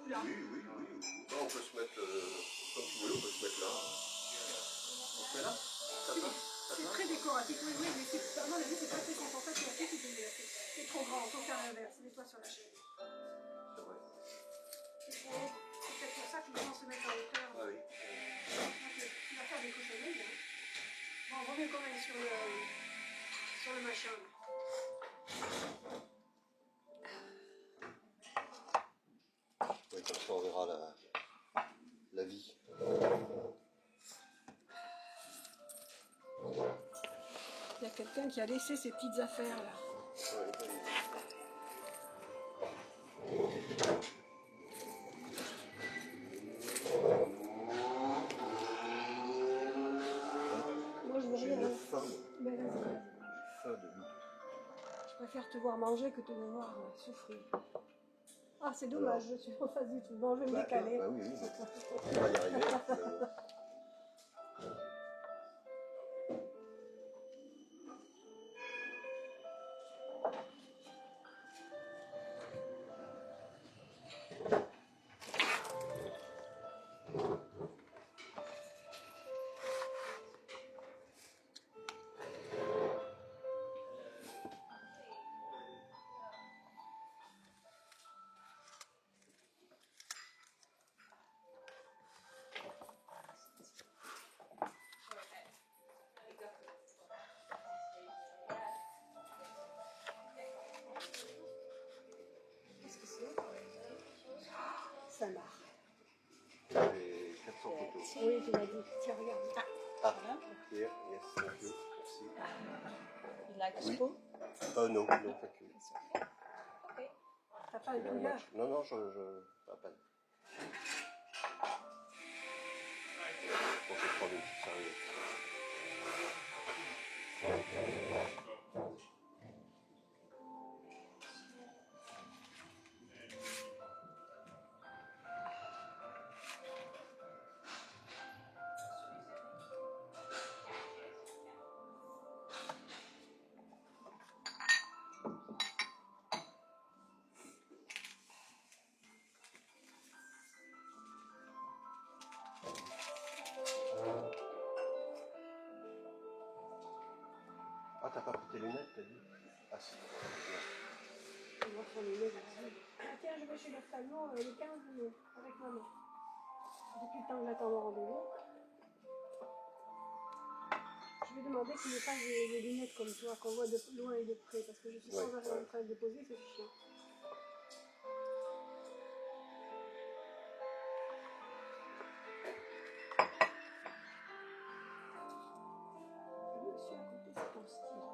là. Oui. Bon, on peut se mettre, comme tu veux, on peut se mettre là. On se met là. Ça va. C'est très décoratif, oui, mais c'est, à mon avis, c'est pas très sympa. En fait, c'est trop grand, on peut faire l'inverse, mets-toi sur la chaîne. C'est vrai. C'est peut-être pour ça qu'ils vont se mettre en hauteur. Ah oui. Tu vas faire des cochonneries. Hein. Bon, on va mieux quand même sur le machin. Oui, comme ça on verra la vie. Il y a quelqu'un qui a laissé ses petites affaires là. Moi je veux J'ai rien. une faim. Mais vas-y. Faim de loup. Je préfère te voir manger que te voir souffrir. Ah, c'est dommage, je suis en face du tout. Bon, je vais me décaler. Bah oui, on va y arriver. Qu'est-ce que c'est? Ça marche. J'ai 400 photos. Oui, tu m'as dit. Tiens, regarde. Ah, here, yes, thank you. Merci. You like Oui. spoon? No, thank you. Okay. T'as pas un couillard? Non, je... Pas peine. Bon, c'est 3 minutes, sérieux. Ah, t'as pas pris tes lunettes, t'as dit? Ah, si. On va faire les lunettes aussi. Tiens, je vais chez l'ophtalmo les 15 minutes avec maman. Depuis le temps que j'attends mon rendez-vous. Je vais demander qu'il me fasse des lunettes comme toi, qu'on voit de loin et de près, parce que je suis sans arrêt en train de déposer, c'est chiant. Le monsieur à côté, c'est ton style.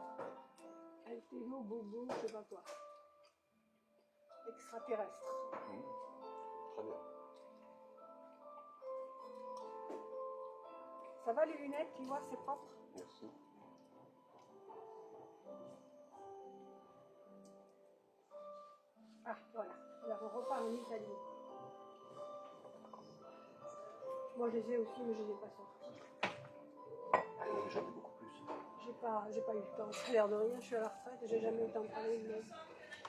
Alténo, bobo, je sais pas quoi. Extraterrestre. Très bien. Ça va les lunettes, tu vois, c'est propre. Merci. Ah, voilà. Alors on repart en Italie. Moi je les ai aussi, mais je ne les ai pas sortis. Oui, j'en ai beaucoup plus. J'ai pas eu le temps. Ça a l'air de rien, je suis à la retraite et j'ai jamais eu le temps de parler de l'aise.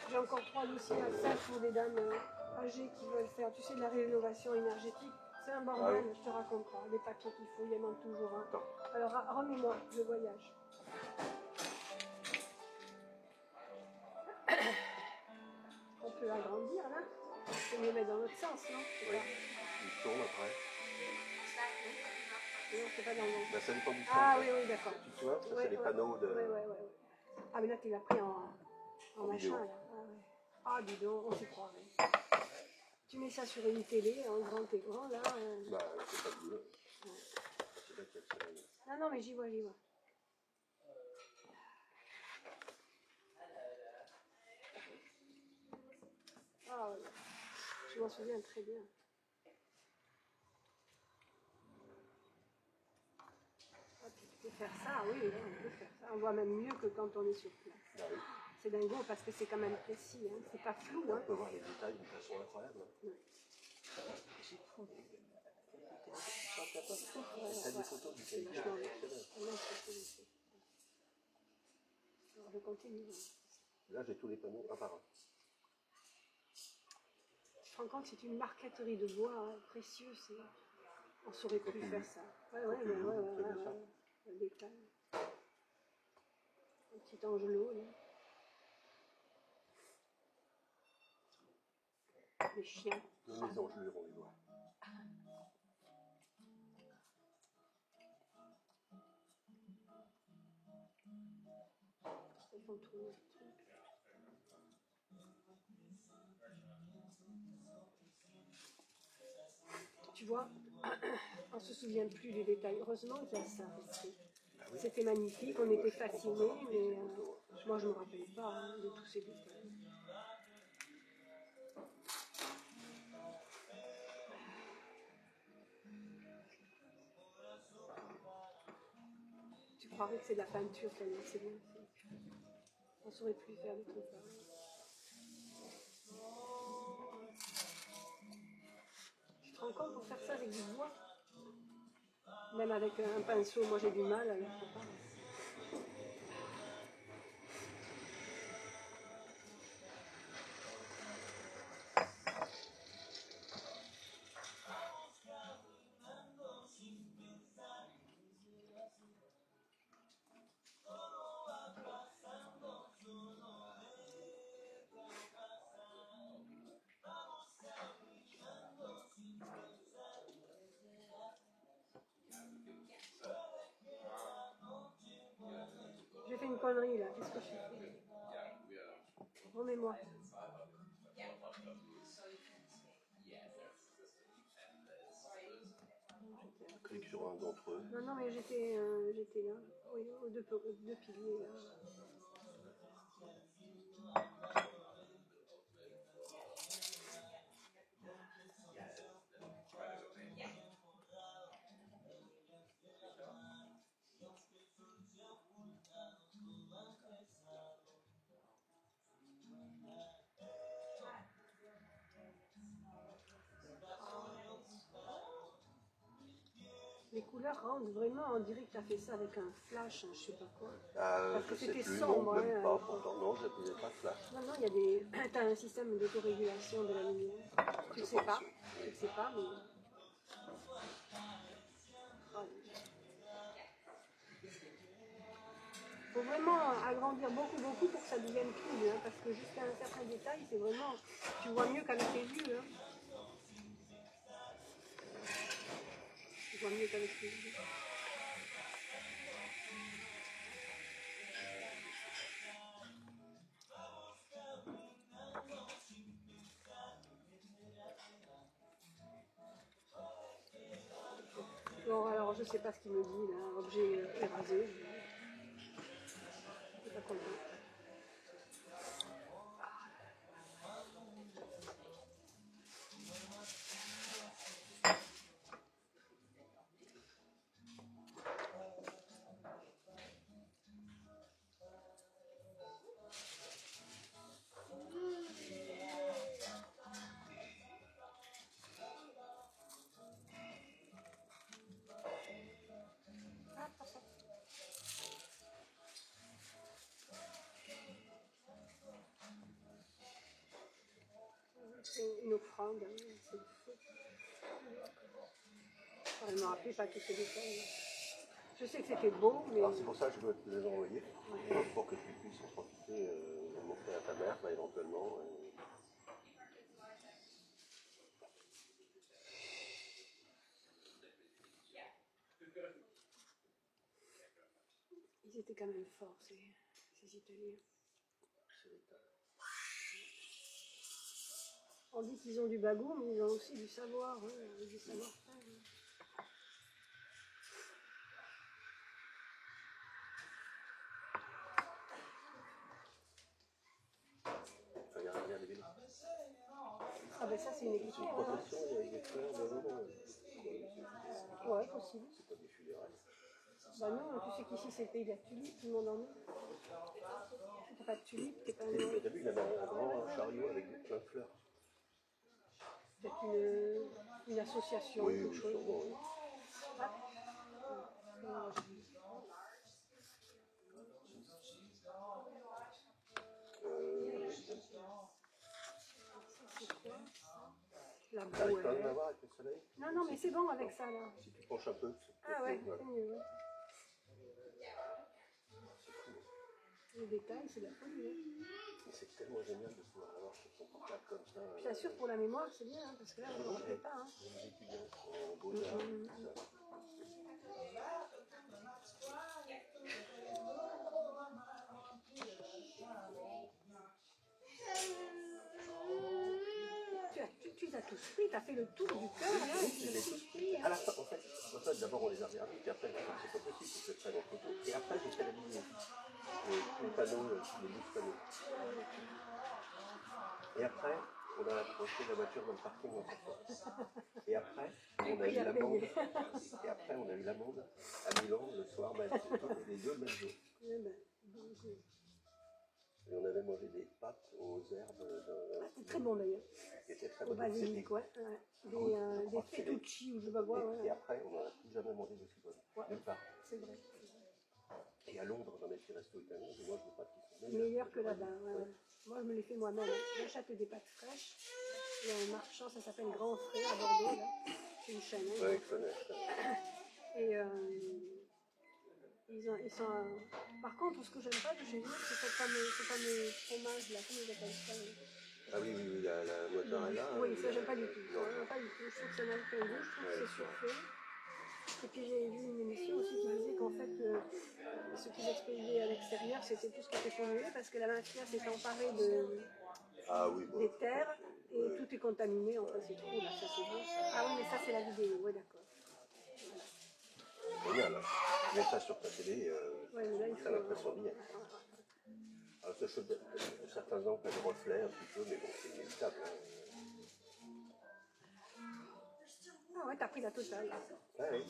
J'ai encore 3 dossiers à faire pour des dames âgées qui veulent faire, tu sais, de la rénovation énergétique. C'est un bordel, je te raconte pas. Les papiers qu'il faut, il y en manque toujours un. Alors remets-moi, je voyage. On peut agrandir là. C'est mieux mettre dans l'autre sens, non? Oui, il tourne après. Non, c'est pas dans le bon. Ben, ça dépend du sens. Ah oui, d'accord. Tu vois, ça c'est les panneaux de... Ouais. Ah mais là tu l'as pris en machin vidéo. là. Ah dis donc, on s'y croirait. Tu mets ça sur une télé, en grand écran là. Bah c'est pas bleu. C'est pas quelle semaine. Non mais j'y vois. Ah ouais. Je m'en souviens très bien. Ah, tu peux faire ça, oui, on peut faire ça. On voit même mieux que quand on est sur place. Ah oui. C'est dingo parce que c'est quand même précis, hein. C'est pas flou. On Hein. peut voir les détails d'une façon incroyable. Ouais. C'est fou. C'est des photos du C'est pays. vachement bien. Alors je continue. Là j'ai tous les panneaux un par un. te rends compte, c'est une marqueterie de bois hein, précieux, on saurait plus faire ça. Ouais. Le détail. Un petit angelot, là. Les chiens. Non, les angelus on les voit. Ils font tout le truc. Tu vois, on se souvient plus des détails. Heureusement qu'il y a ça. C'était magnifique, on était fascinés, mais moi je ne me rappelle pas hein, de tous ces détails. Tu croirais que c'est de la peinture tellement c'est bien fait. On ne saurait plus faire des trucs pareils. Tu te rends compte pour faire ça avec du bois? Même avec un pinceau, moi j'ai du mal à le faire. J'ai fait une connerie là, qu'est-ce que je fais? Remets-moi. Clique sur un d'entre eux. Non, mais j'étais là, oui, aux deux piliers là. Les couleurs rendent vraiment, on dirait que tu as fait ça avec un flash, hein, je sais pas quoi. Parce que c'était sombre. Non, même hein, pas, pourtant, non, je n'avais pas de flash. Non, il y a des. Tu as un système d'autorégulation de la lumière. Tu ne sais pas. Tu ne sais pas, mais. Il faut vraiment agrandir beaucoup pour que ça devienne cool, hein, parce que jusqu'à un certain détail, c'est vraiment. Tu vois mieux qu'avec tes yeux. Hein. Tu vois mieux qu'avec tes yeux. Bon, alors je sais pas ce qu'il me dit là, objet érasé. Je suis pas content. C'est une offrande, hein, c'est fou. Je ne me rappelais pas tous ces détails. Je sais que c'était beau, mais. Alors c'est pour ça que je dois te les envoyer, pour que tu puisses en profiter, montrer à ta mère, bah, éventuellement. Ils étaient quand même forts, ces Italiens. On dit qu'ils ont du bagou, mais ils ont aussi du savoir, hein, du savoir-faire. Regarde les vélos. Ah ben ça c'est une C'est équipe. une protection, il y a des fleurs dedans. Ouais, possible. C'est pas des funérailles. Bah non, tu sais qu'ici c'est le pays de la tulipe, tout le monde en met. Si t'as pas de tulipe, t'es pas un. T'as vu, il avait un grand chariot avec plein de fleurs. Peut-être une association, Oui, quelque chose. sûrement, oui. La T'arrives quand même à brouette. voir avec le soleil? Non, non, mais c'est bon avec ça, là. Si tu penches un peu. Ah ouais, voilà. c'est mieux. Ouais. C'est fou. Les détails, c'est de la folie. Hein. Mais c'est tellement génial de pouvoir l'avoir sur son portable comme ça. Je t'assure, pour la mémoire, c'est bien, hein, parce que là, on n'en fait pas. Hein. Les étudiants en beaux-arts, tout ça. Tu les as tous pris, tu as fait le tour du cœur, là, et tu les as tous pris. À la fin, en fait, d'abord on les a regardés, puis après, c'est pas possible, faut que je prenne en photo. Et après, j'ai fait la vidéo. Tous les panneaux, les 12 panneaux. Et après, on a approché la voiture dans le parking en sortant. Et après, on a eu l'amende. Et après, on a eu l'amende à Milan le soir même. Les deux le même jour. Et on avait mangé des pâtes aux herbes. C'était très bon d'ailleurs. C'était très Au bon. basilic, ouais. Des fettucci ou je sais pas quoi. Et après, on n'en a plus jamais mangé de si bonne. Nulle part. C'est vrai. Et à Londres, dans les petits restos italiens, je mange des pâtes qui sont Meilleur que là-bas. Ouais. Moi, je me les fais moi-même. J'achète des pâtes fraîches. Il y a un marchand, ça s'appelle Grand Frère à Bordeaux. Là. C'est une chaîne. Hein, ouais, je connais. Et ils sont. Par contre, ce que j'aime pas de chez eux, c'est ce fameux fromage là. Comment ils appellent ça? Ah oui, la mozzarella. Oui, ça, j'aime pas du tout. Non. Pas du tout. Je trouve que ça n'a aucun goût. Je trouve que c'est surfait. Et puis j'ai vu une émission aussi qui disait qu'en fait, ce qu'ils expédiaient à l'extérieur, c'était tout ce qui était pollué parce que la mafia s'est emparée des terres et tout est contaminé. Enfin, c'est trop là, ça c'est bon. Ah oui, mais ça c'est la vidéo, oui, d'accord. Génial, hein. Mais ça sur ta télé, Ouais, mais là, il ça faut... l'impression bien. Alors, ça choque de certains angles, le reflet un petit peu, mais bon, c'est inévitable. Hein. Ah ouais, t'as pris la totale. Ah oui.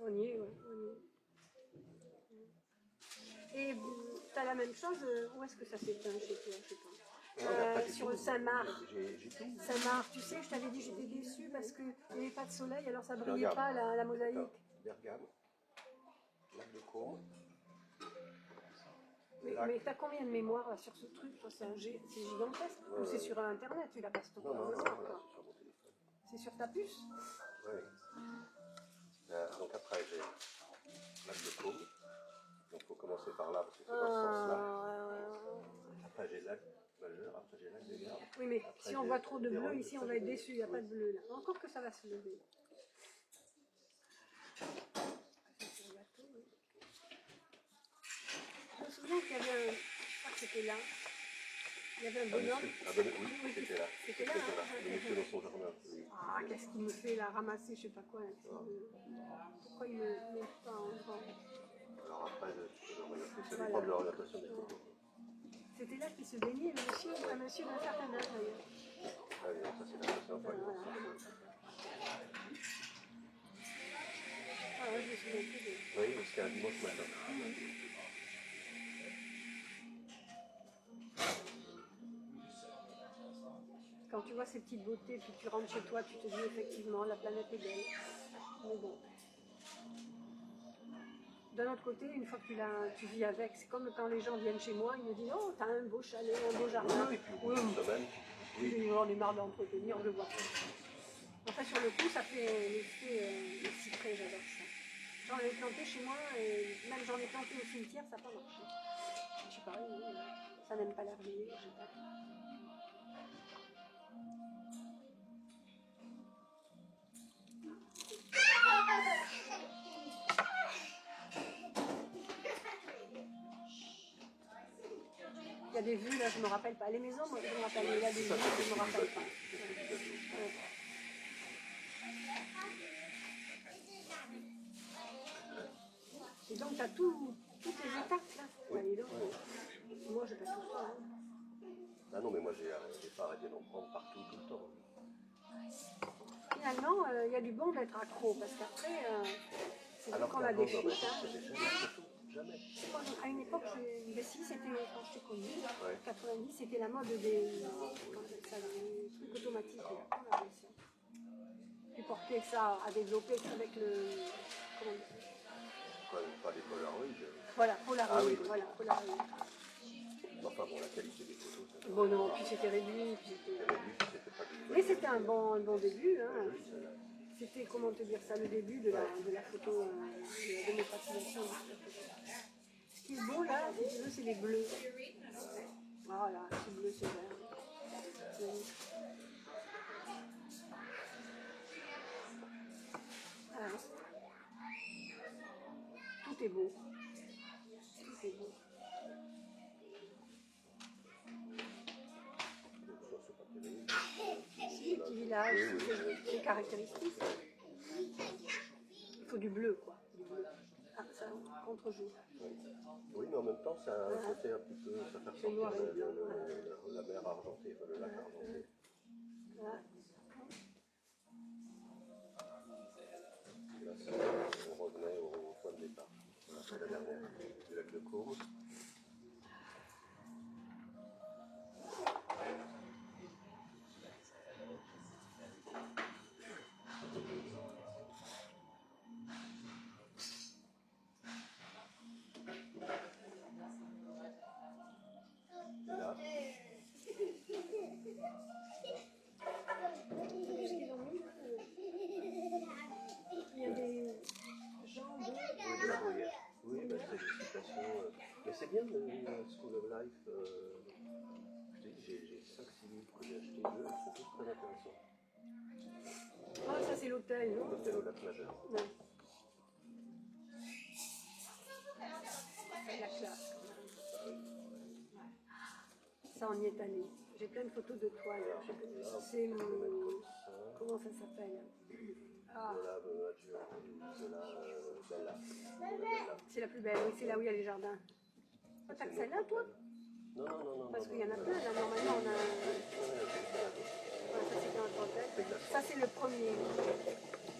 On y est, ouais, on y est. Et t'as la même chose, où est-ce que ça s'éteint chez toi, je sais pas. Sur le Saint-Marc. J'ai tout. Saint-Marc, tu sais, je t'avais dit j'étais déçue parce qu'il n'y avait pas de soleil, alors ça brillait pas la mosaïque. Bergame, lac de Caume. Mais t'as combien de mémoire là, sur ce truc? C'est gigantesque. Ou c'est sur Internet, tu l'as pas stocké? Non, c'est sur mon téléphone. C'est sur ta puce? Oui. Donc après, j'ai lac de Caume. Donc il faut commencer par là, parce que c'est dans ce sens-là. Après, j'ai lac majeur, après j'ai lac de Garde. Oui, mais après, si on voit trop de bleu ici, on va être déçu. Il n'y a pas de bleu là. Encore que ça va se lever. Je me souviens qu'il y avait un... Je crois que c'était là. Il y avait un bonhomme. Oui, c'était là. C'était là. Le monsieur dans son jardin. Oui. Ah, qu'est-ce qu'il me fait là, ramasser je sais pas quoi. Pourquoi il me met pas en grand? Alors après, tu peux le regarder. Ça dépend de l'orientation des photos. C'était là qu'il se baignait, un monsieur d'un certain âge d'ailleurs. Ah oui, ça c'est la prochaine fois. Ah ouais, je me souviens plus de... Oui, c'était un dimanche matin. Quand tu vois ces petites beautés, puis tu rentres chez toi, tu te dis effectivement, la planète est belle. Mais bon. D'un autre côté, une fois que tu vis avec, c'est comme quand les gens viennent chez moi, ils me disent « Oh, t'as un beau chalet, un beau jardin. » Oui, puis une semaine. Oui, on est marre d'entretenir, je vois ça. Enfin, sur le coup, ça fait l'effet cyprès, j'adore ça. J'en ai planté chez moi, et même j'en ai planté au cimetière, ça n'a pas marché. Je sais pas, ça n'aime pas l'herbier, je sais pas. Il y a des vues, là, je me rappelle pas. Les maisons, moi, je me rappelle. Mais il y a des vues, je me rappelle pas. Ouais. Et donc, tu as toutes les étapes, là. Oui. Allez, donc, moi, je pas tout ça. Hein. Ah non, mais moi, j'ai pas arrêté d'en prendre partout, tout le temps. Finalement, il y a du bon d'être accro, parce qu'après, c'est vrai qu'on a des chutes. Jamais. Moi, à une époque, si c'était quand je t'ai connu, en 90, c'était la mode des trucs automatiques. Là. Tu portais ça à développer avec le... Comment on dit? Pas des Polaroid. Voilà, Polaroid. Ah oui. Voilà, Polaroid. Enfin bon, la qualité des photos, ça Bon, non, puis c'était réduit. Puis c'était... réduit, puis c'était pas du Mais c'était un bon début. Hein. joli, celle-là. C'était, comment te dire ça, le début de la photo, de la démocratisation. Ce qui est beau là, si tu veux, c'est les bleus. Voilà, c'est bleu, c'est vert. Alors, tout est beau. Tout est beau. Donc ça, c'est pas terrible. Si, les petits villages, c'est caractéristique. Il faut du bleu, quoi. Du bleu. Ah, ça, contre-jour. Oui, mais en même temps, ça a un côté un petit peu, ça fait ressortir noir et blanc, la mer argentée, enfin, le lac argenté. Voilà. Et là, on revenait au point de départ. Voilà, c'est la dernière du lac de Caume. Et là, Il y a des gens de... de la bruyère. Oui, bah, c'est une citation. Mais c'est bien le School of Life. Je dis, j'ai 5-6 livres que j'ai achetés d'eux, ils sont tous très intéressants. Ah, ça c'est l'hôtel, non? L'hôtel au lac majeur. Ouais. C'est la classe. Ça, on y est allé. J'ai plein de photos de toi. Là. C'est mon... Comment ça s'appelle? Ah, c'est la plus belle. Oui, c'est là où il y a les jardins. Ah, t'as que celle-là, toi? Non, non, non, non. Parce qu'il y en a plein, là. Normalement, on a... Ouais, ça, c'est dans notre hôtel. Ça, c'est le premier.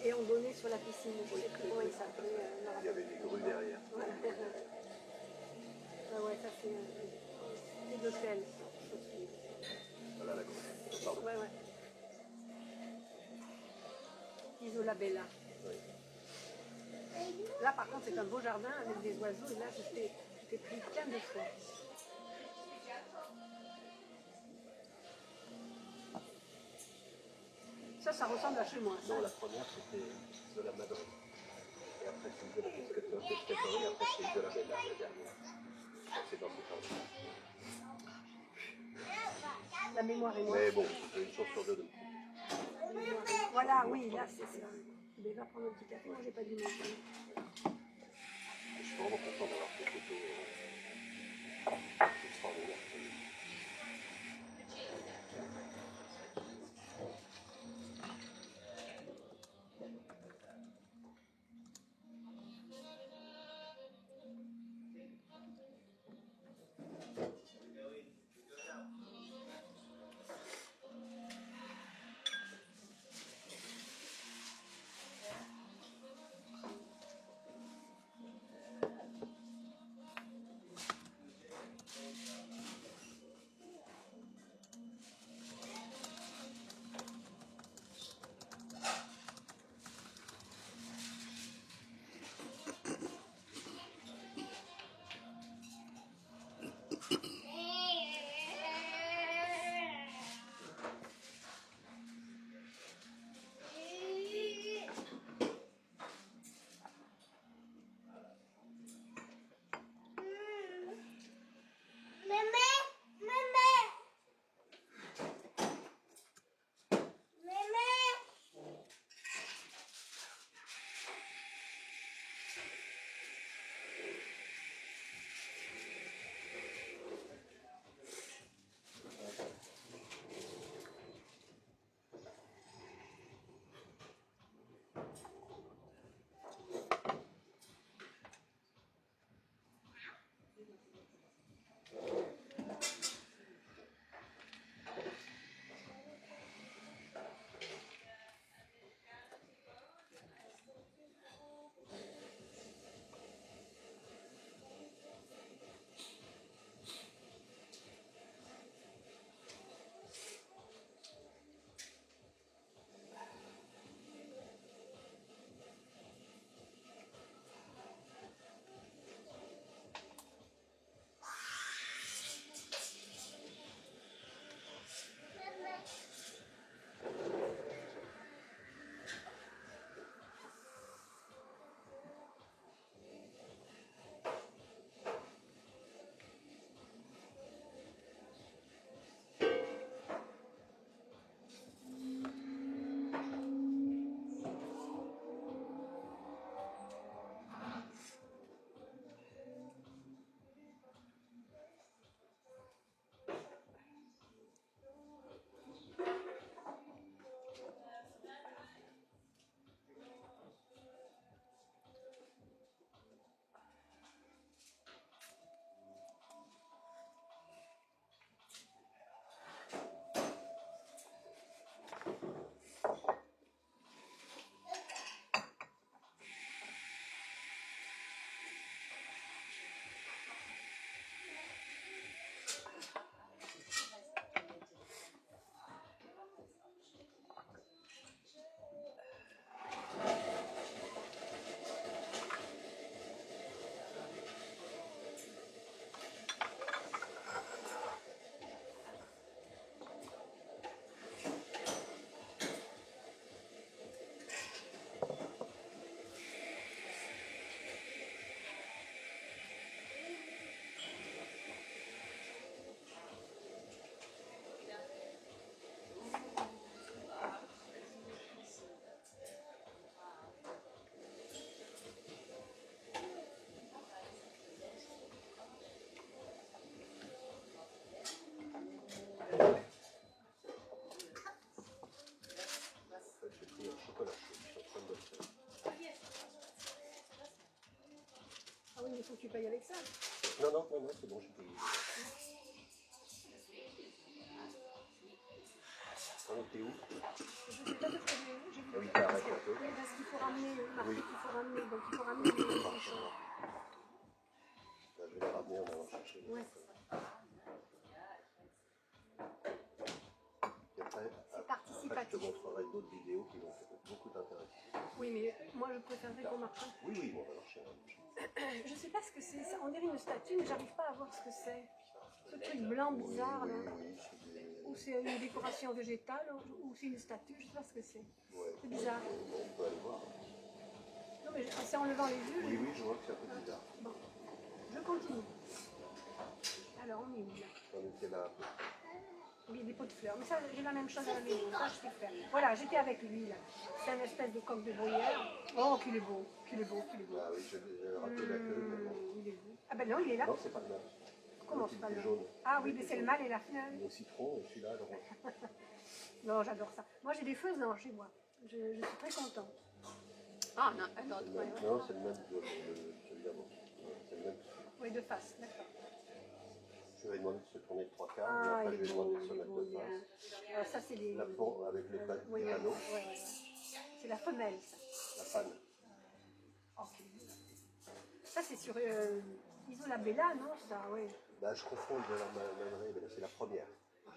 Et on donnait sur la piscine. Je sais plus comment il s'appelait. Il y avait des grues derrière. Ouais, ouais, ça, c'est l'hôtel. Voilà la grue. Pardon. Ouais, ouais. Isola Bella. Oui. Là, par contre, c'est un beau jardin avec des oiseaux. Et là, je t'ai pris plein de fois. Ça ressemble à chez moi. Ça. Non, la première, c'était Isola Madrid. Et après, c'est Isola Pescatori. Et après, c'est Isola Bella, la dernière. C'est dans cet ordre. La mémoire est moi. Mais bon, j'ai une chance sur deux de me tromper. Voilà, oui, là, c'est ça. Mais va prendre un petit café. Moi, j'ai pas du tout. Je suis vraiment content d'avoir ces photos extraordinaires. paye avec ça. Non, non, non, non, c'est bon, j'ai payé. On était où? Je sais pas parce que j'ai vu. Ah oui, t'arrêtes un peu. Oui, parce qu'il faut ramener, marqué Oui. qu'il faut ramener, donc il faut ramener les bouchons. Je vais les ramener, on va en chercher. Ouais. Et après, participatif. je te montrerai d'autres vidéos qui vont faire beaucoup d'intérêt. Oui, mais moi je préférerais qu'on marche. Oui, oui, on va marcher. Je sais pas ce que c'est, on dirait une statue, mais j'arrive pas à voir ce que c'est. Ce truc blanc bizarre là. Oui, c'est des... Ou c'est une décoration végétale, ou c'est une statue, je sais pas ce que c'est. Ouais. C'est bizarre. On peut aller voir. Non, mais c'est en levant les yeux. Oui, oui, je vois que c'est un peu bizarre. Bon, je continue. Alors, on est où là? On était là. Oui, des pots de fleurs. Mais ça, j'ai la même chose à la maison. Ça, je sais faire. Voilà, j'étais avec lui là. C'est une espèce de coq de bruyère. Oh, qu'il est beau, qu'il est beau, qu'il est beau. Ah oui, j'ai raté la queue. Mais bon. Il est beau. Ah ben non, il est là. Non, c'est pas le même. Comment c'est pas le le jaune? Ah oui, mais c'est le mâle et la femelle. Le citron, et celui-là, le orange. Non, j'adore ça. Moi, j'ai des faisans chez moi. Je suis très contente. Ah non, un autre. Ouais, ouais. Non, c'est le même de celui d'avant. C'est le même. Oui, de face, d'accord. Je vais demander de se tourner de 3 quarts, Ah, et après il je est vais beau, demander de se il est mettre beau, de bien. face. Alors ça, c'est les... La peau avec les Oui, panneaux, ouais, ouais. C'est la femelle, ça. la panne. Oh, quel beau. Ça, c'est sur Isola Bella, non, ça, oui. Bah, je confonds de la mannerie, mais c'est la première.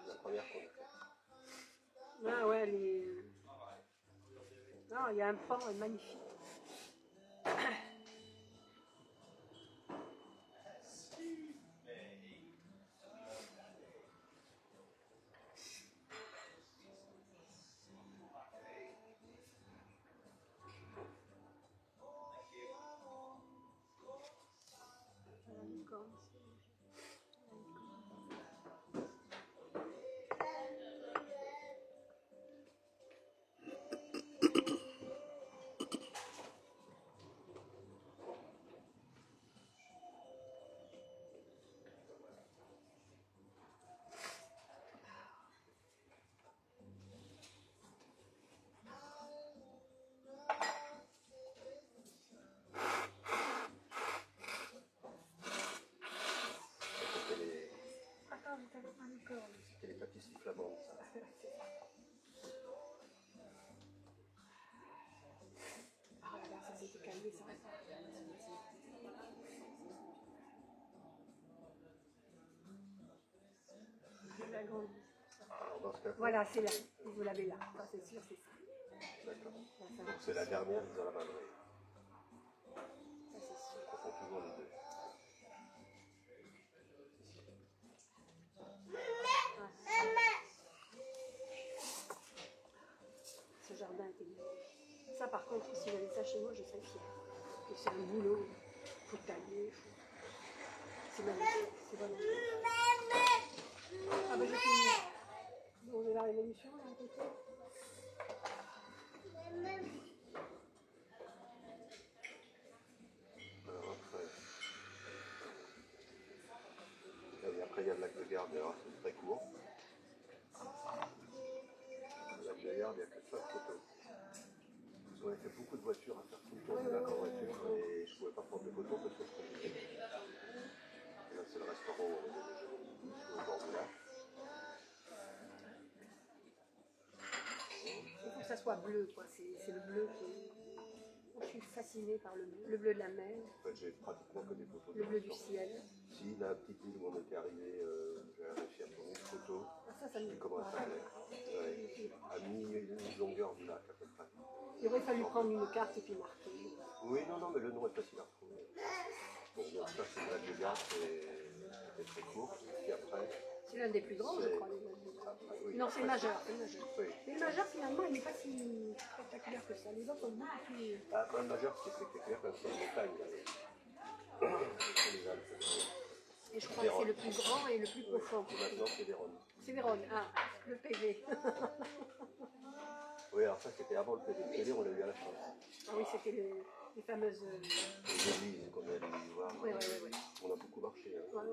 C'est la première qu'on a faite. Ah ouais, les... Non, il y a un pan magnifique. C'était les pâtisseries flamandes, ça. Ah là là, ça s'était calmé, ça. La grande. Alors, dans ce cas, Voilà, c'est là. Vous l'avez là. Ça, c'est sûr, c'est ça. d'accord. Ça, ça, Donc c'est la dernière dans la mannerie. c'est sûr. On confond toujours les deux. Ce jardin était beau. Ça, par contre, si j'avais ça chez moi, je serais fière. Parce que c'est un boulot. Il faut tailler. C'est magnifique. C'est vraiment magnifique. Ah ben, j'ai fini. Bon, on est la révolution, là, à côté. Alors après, il y a le lac de Garde, alors c'est très court. Le lac de Garde, il n'y a que 5 photos. Parce qu'on a fait beaucoup de voitures à faire tout le tour du lac en voiture et je ne pouvais pas prendre de photos parce que je conduisais. Et là, c'est le restaurant où on avait déjeuné midi, au bord du lac. Il faut que ça soit bleu, quoi. C'est le bleu qui... Je suis fascinée par le bleu. Le bleu de la mer, En fait, j'ai pratiquement que des photos. le bleu du ciel. Si, la petite île où on était arrivé, j'ai réussi à prendre une photo. Ah, ça me... Comment elle s'appelait? Ouais, à mi-longueur du lac à peu près. Il aurait fallu prendre une carte et puis marquer. Oui, non, mais le nom est facile à retrouver. Bon, donc ça, c'est le lac de Garde, c'était très court. Et après, C'est l'un des plus grands, je crois. après, oui, Non, c'est le majeur. C'est le majeur. Oui. Mais le majeur, finalement, il n'est pas si spectaculaire que ça. Les autres sont beaucoup plus... Ah, le majeur, c'est spectaculaire parce que c'est une montagne. C'est les Alpes. Et je crois que c'est le plus grand et le plus profond. Et maintenant, c'est Vérone. C'est Vérone. Ah, le PV. Oui, alors ça, c'était avant le PD. Le PD, on l'a eu à la fin. Ah oui, c'était les fameuses... Les églises qu'on est allé voir. Oui, oui, oui. On a beaucoup marché. Hein. Ouais.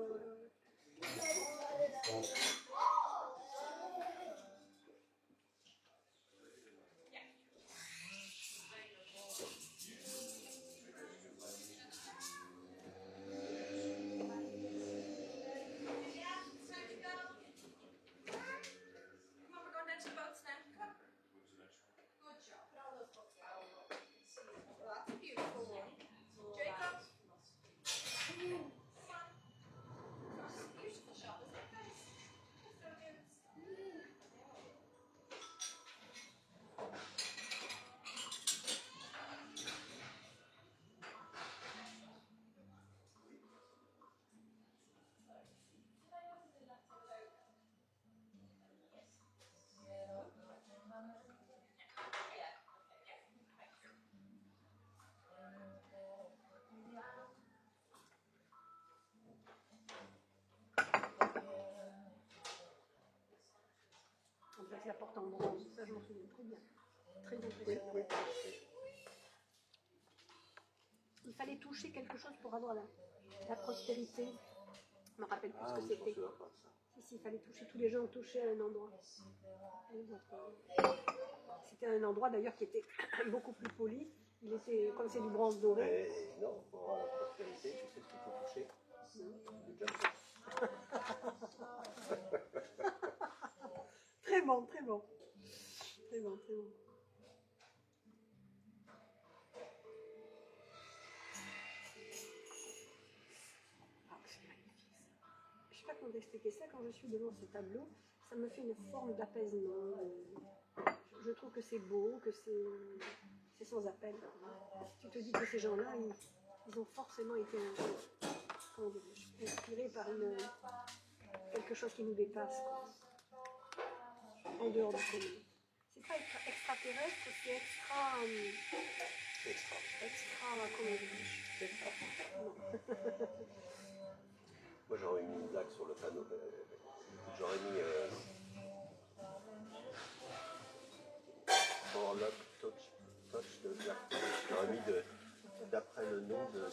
avec la porte en bronze. Ça, je m'en souviens très bien. Très Oui, impressionnant. oui, oui. Il fallait toucher quelque chose pour avoir la prospérité. Je me rappelle plus Ah ce que oui, je m'en c'était. souviens pas de ça. Si, il fallait toucher. Tous les gens touchaient à un endroit. Et donc, c'était un endroit d'ailleurs qui était beaucoup plus poli. Il était, comme c'est du bronze doré. Mais non, pour avoir la prospérité, tu sais ce qu'il faut toucher? Le jackpot. Très bon, très bon. Très bon, très bon. Ah, c'est magnifique. Je ne sais pas comment expliquer ça quand je suis devant ce tableau. Ça me fait une forme d'apaisement. Je trouve que c'est beau, que c'est sans appel. Tu te dis que ces gens-là, ils ont forcément été comment dirais-je, inspirés par quelque chose qui nous dépasse, quoi. En dehors du commun. C'est pas extraterrestre, c'est Extra. comment dirais-je, non. Moi, j'aurais mis une blague sur le panneau. J'aurais mis For Love Touch de Jackpot. J'aurais mis d'après le nom de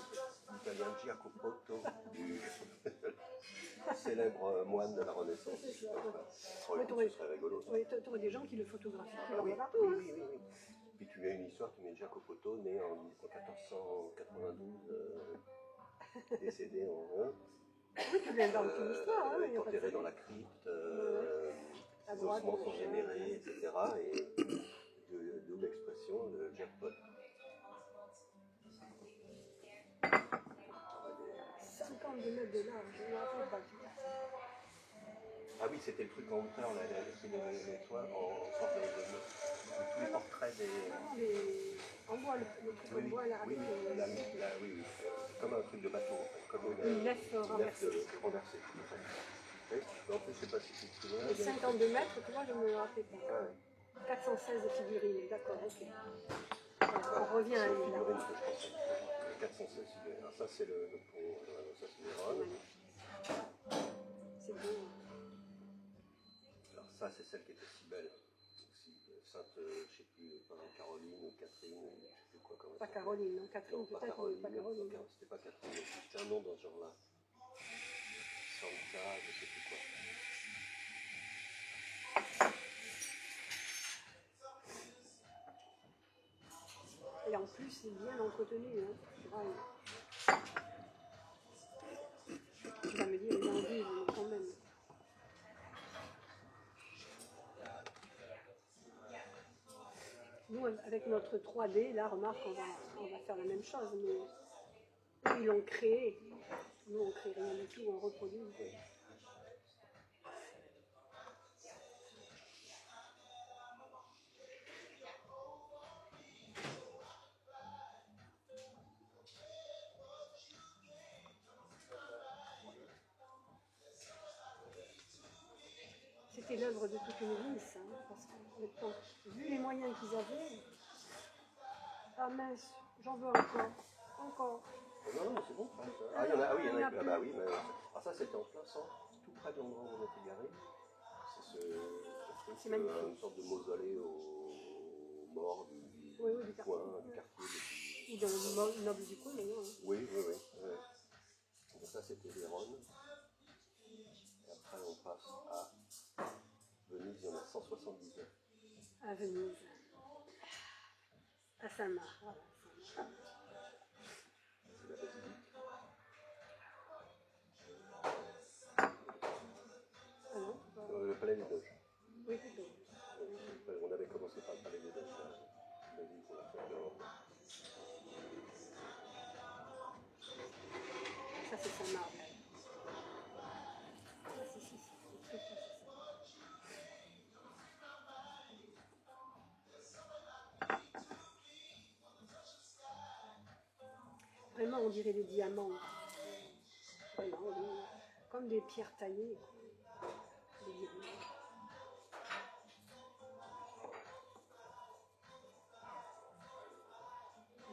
l'italien Giacopoto, du célèbre moine de la Renaissance. C'est ça, Oh, ouais. écoute, ce serait rigolo. Oui, tu aurais des gens qui le photographient. Qui Ah oui, partout, oui, hein. oui, oui, oui. Puis tu mets une histoire, tu mets Giacopoto, né en 1492, décédé en 1. Oui, tu viens dans une histoire. Hein, il y a pas de enterré dans souci. la crypte, À les droite, ossements sont machin, générés, etc. Et d'où l'expression, le jackpot. 52 mètres de large, je me rappelle pas tout. Ah oui, c'était le truc en hauteur, là, les toits en sorte de tous les portraits des... On voit le truc Oui, en bois là oui, avec oui, oui. Comme un truc de bateau, en fait, comme une nef renversée. renversée. Oui, en plus, je sais pas si tu te souviens. Et 52 mètres, tu vois, je me rappelle pas. Ouais. 416 figurines, d'accord, ok. Voilà, on revient à C'est lui une là. figurine que je pensais. 416 figurines. Alors ça, c'est le pont, ça c'est les Rhônes. C'est beau. Alors ça, c'est celle qui était si belle. Aussi, Sainte, je sais plus, Caroline ou Catherine, je sais plus quoi. Comment Pas ça Caroline, non, Catherine Non, pas peut-être, Caroline. mais pas Caroline. C'était pas Catherine, c'était un nom dans ce genre-là. Santa, je sais plus quoi. Et en plus, c'est bien entretenu. Hein. Tu vas me dire, il en vivent quand même. Nous, avec notre 3D, là, remarque, on va faire la même chose, mais eux, ils l'ont créé. Nous, on crée rien du tout, on reproduit. C'était l'œuvre de toute une vie, ça, hein, parce que, vu les moyens qu'ils avaient, ah mince, j'en veux encore. Non, mais c'est bon. Ah, il y en a, ah oui, il y en a. plus. Ah bah oui, mais, alors ça, c'était en plein centre, tout près de l'endroit où on était garé. C'est une sorte de mausolée aux morts du coin, du quartier. Ou dans le noble du coin, d'ailleurs. Hein. Oui. Donc ça, c'était Vérone. Et après, on passe à Venise, il y en a 179. À Venise. À Saint-Marc, voilà. C'est la basilique. Ah non, Le palais des Doges. oui, plutôt. On avait commencé par le palais des Doges. On a dit qu'on l'a fait dehors. Ça, c'est Saint-Marc. Si. Vraiment, on dirait des diamants. Vraiment, comme des pierres taillées. Des diamants.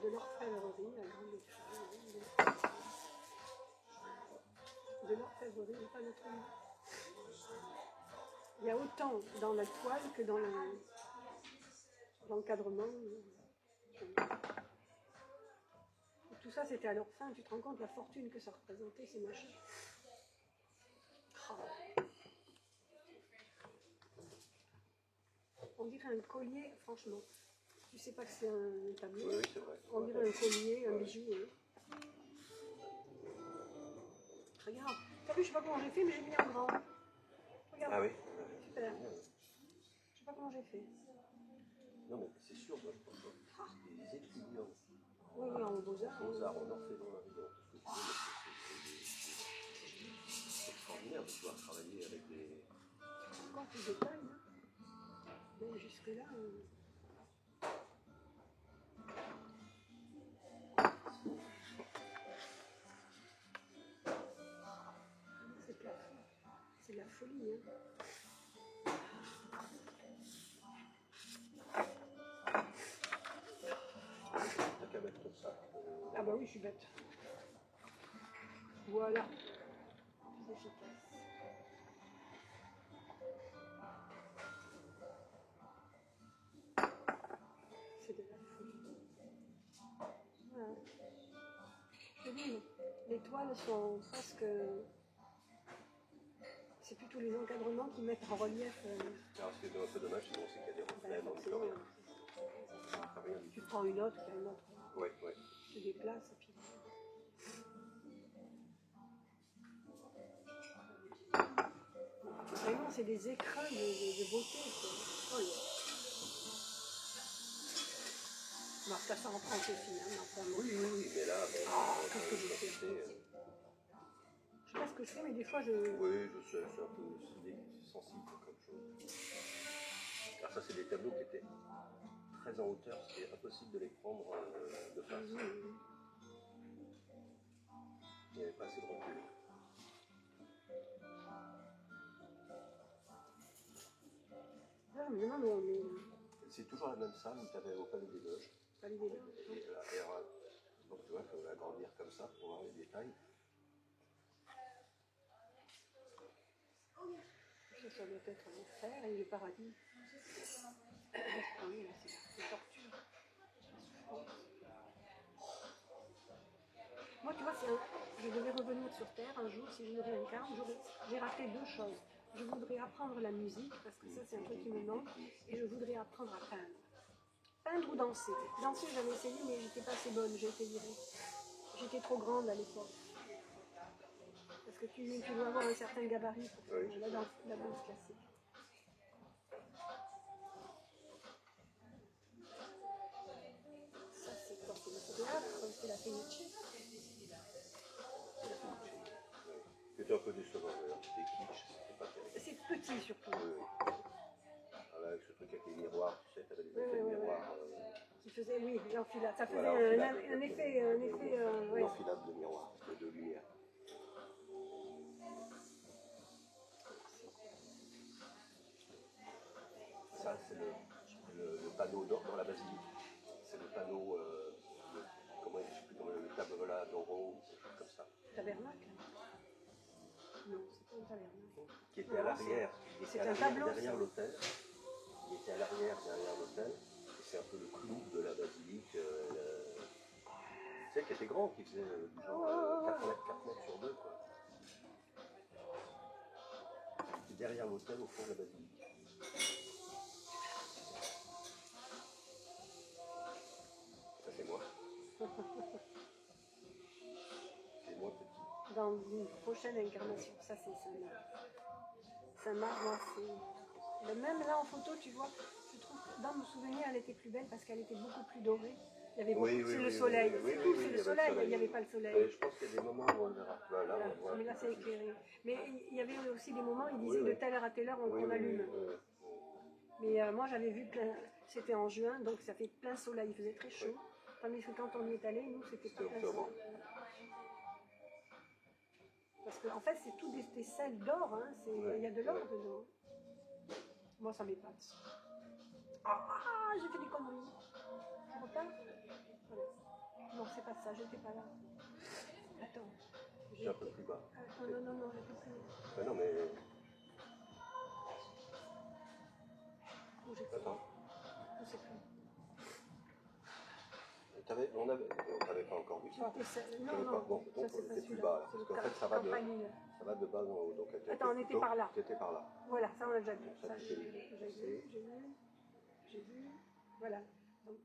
De l'orfèvrerie, la grande échelle. De l'orfèvrerie, pas notre nom. Il y a autant dans la toile que dans l'encadrement. Tout ça, c'était à leur fin. Tu te rends compte la fortune que ça représentait, ces machins. Oh. On dirait un collier, franchement. Tu sais pas que c'est un tableau. Oui, c'est vrai. On dirait un collier, un bijou. Hein. Regarde. T'as vu, je sais pas comment j'ai fait, mais j'ai mis en grand. Regarde. Ah oui. Super. Je sais pas comment j'ai fait. Non, mais c'est sûr, moi, je pense pas. Des étudiants. Oui, oui, en Beaux-Arts. Beaux-Arts, en orfèvre, c'est extraordinaire de pouvoir travailler avec des... Encore plus de taille, hein. Même jusque-là. C'est de la folie, hein. T'as qu'à mettre ça. Ah bah oui, je suis bête. Voilà. Plus efficace. C'est de la folie. Voilà. Je dis, les toiles sont presque... C'est plutôt les encadrements qui mettent en relief... Alors, ce qui est un peu dommage, c'est qu'il y a des reflets, donc forcément, tu prends une autre, il y a une autre. Oui, oui. Tu déplaces et puis... Vraiment, c'est des écrins de beauté. Oh, yeah. Bon, ça en France aussi, hein, Oui, mais là, qu'est-ce que je fais? Je sais pas ce que je fais, mais des fois je... Oui, je sais, c'est un peu sensible comme chose. Alors ça, c'est des tableaux qui étaient très en hauteur, c'était impossible de les prendre de face. Il n'y avait pas assez de recul. Ah, mais non, mais... C'est toujours la même salle que tu avais au Palais des Loges. Palais des Loges. Donc tu vois, il faut l'agrandir comme ça pour voir les détails. Ça doit être l'enfer et le paradis. Ah oui, là, c'est la torture. Moi, tu vois, je devais revenir sur Terre un jour, si je me réincarne, j'ai raté deux choses. Je voudrais apprendre la musique, parce que ça, c'est un truc qui me manque, et je voudrais apprendre à peindre. Peindre ou danser. Danser, j'avais essayé, mais j'étais pas assez bonne, j'ai été virée. J'étais trop grande à l'époque. Parce que tu dois avoir un certain gabarit pour faire la danse classique. Ça, c'est quoi? C'est le théâtre, c'est la Fenice. C'était un peu décevant d'ailleurs, c'était kitsch, c'était pas terrible. C'est petit surtout. Avec ce truc avec les miroirs, tu sais, t'avais des effets de miroirs. Qui faisait, oui, l'enfilade. Ça faisait voilà, un effet. Une enfilade de miroirs, de lumière. Ça, c'est le panneau d'or dans la basilique. C'est le panneau, comment je sais plus comment le tableau d'oro ou quelque chose comme ça. Tabernacle? Non, c'est pas un tabernacle. Qui était à l'arrière. C'est un tableau derrière l'autel. Il était à l'arrière, derrière l'autel. Et c'est un peu le clou de la basilique. Tu sais, qui était grand, qui faisait du genre 4 mètres sur 2, quoi. Et derrière l'autel, au fond de la basilique. Ça, c'est moi. C'est moi petit. Dans une prochaine incarnation, ça c'est Saint-Marc. Saint-Marc, moi c'est... Même là en photo, tu vois, je trouve que dans mon souvenir, elle était plus belle parce qu'elle était beaucoup plus dorée. Il y avait beaucoup, c'est le soleil, c'est tout, c'est le soleil, il n'y avait pas le soleil. Je pense qu'il y a des moments où on verra. Là, on voit. Mais là c'est éclairé. Mais il y avait aussi des moments, il disait de telle heure à telle heure on allume. Mais moi j'avais vu plein, c'était en juin, donc ça fait plein soleil, il faisait très chaud. Tandis que quand on y est allé, nous c'était plein soleil. Parce qu'en fait c'est tout des sels d'or, hein. Il y a de l'or dedans. Moi ça m'épate. Ah, j'ai fait des conneries. Tu repars? Voilà. Non, c'est pas ça, j'étais pas là. Attends. C'est un peu plus bas. Non, j'étais plus. Non, mais... Bougez pas. Attends. Je sais plus. On t'avait pas encore vu ça. Non, non, bon, ça donc c'est on pas était plus celui-là. bas là. C'est Parce le qu'en fait, ça va de bas en haut. Donc, attends, on était par là. Tu étais par là. Voilà, ça on l'a déjà vu. Ça, Ça, tu sais. j'ai vu. Voilà. Donc,